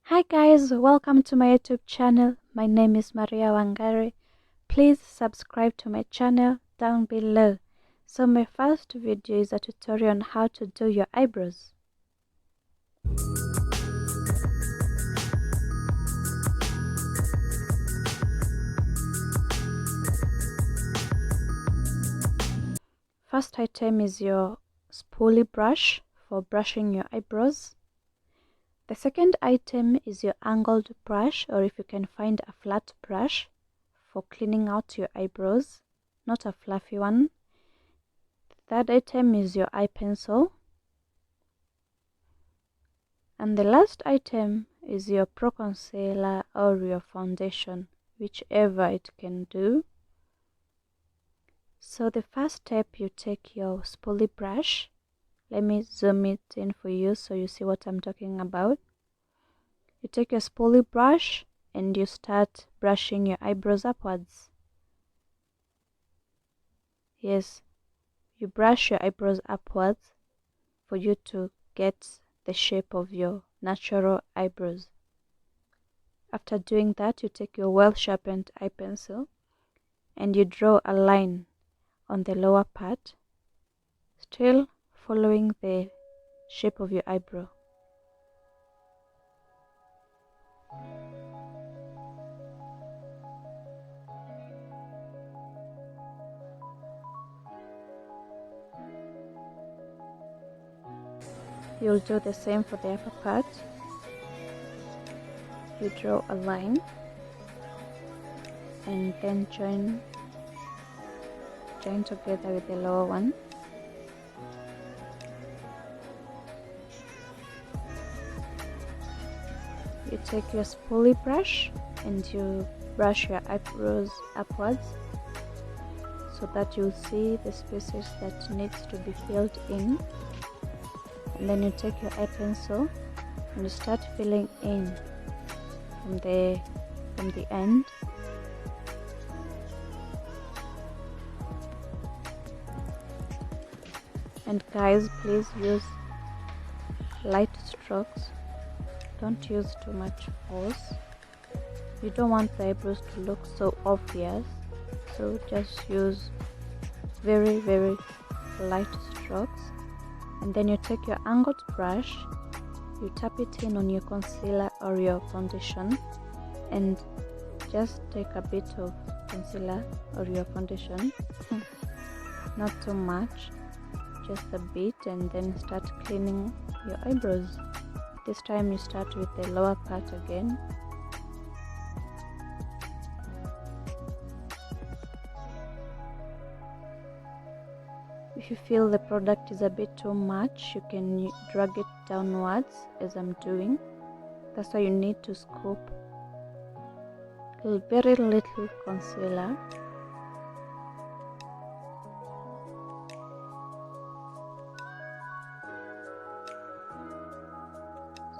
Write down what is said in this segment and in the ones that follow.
Hi guys, welcome to my YouTube channel. My name is Maria Wangari. Please subscribe to my channel down below. So my first video is a tutorial on how to do your eyebrows. First item is your spoolie brush for brushing your eyebrows. The second item is your angled brush, or if you can find a flat brush for cleaning out your eyebrows, not a fluffy one. The third item is your eye pencil. And the last item is your pro concealer or your foundation, whichever it can do. So the first step, you take your spoolie brush. Let me zoom it in for you so you see what I'm talking about. You take your spoolie brush and you start brushing your eyebrows upwards. Yes, you brush your eyebrows upwards for you to get the shape of your natural eyebrows. After doing that, you take your well-sharpened eye pencil and you draw a line on the lower part, still following the shape of your eyebrow. You'll do the same for the upper part. You draw a line and then join together with the lower one. You take your spoolie brush and you brush your eyebrows upwards so that you'll see the spaces that needs to be filled in. And then you take your eye pencil and you start filling in from the end. And guys, please use light strokes. Don't use too much force. You don't want the eyebrows to look so obvious, so just use very light strokes. And then you take your angled brush, you tap it in on your concealer or your foundation, and just take a bit of concealer or your foundation, not too much, just a bit, and then start cleaning your eyebrows. This time you start with the lower part again. If you feel the product is a bit too much, you can drag it downwards as I'm doing. That's why you need to scoop very little concealer.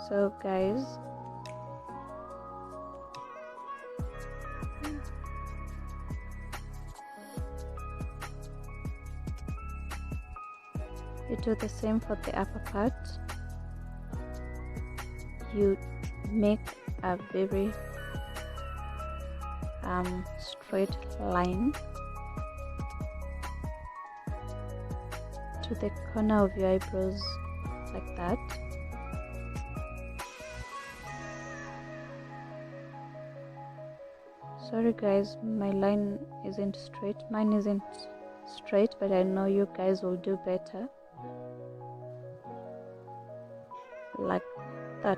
So guys, you do the same for the upper part. You make a very straight line to the corner of your eyebrows like that. Sorry guys, my line isn't straight. Mine isn't straight, but I know you guys will do better. Like that.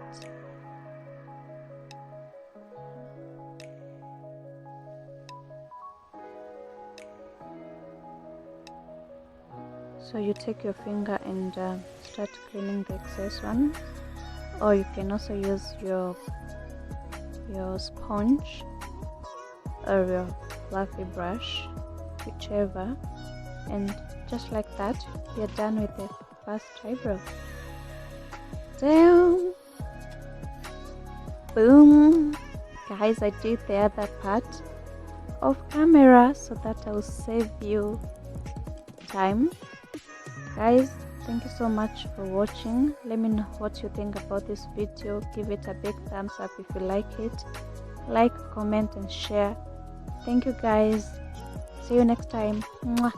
So you take your finger and start cleaning the excess one, or you can also use your sponge or your fluffy brush, whichever, and just like that you're done with the first eyebrow. Damn! Boom! Guys, I did the other part off camera so that I will save you time. Guys, thank you so much for watching. Let me know what you think about this video. Give it a big thumbs up if you like it. Like, comment and share. Thank you guys. See you next time. Mwah.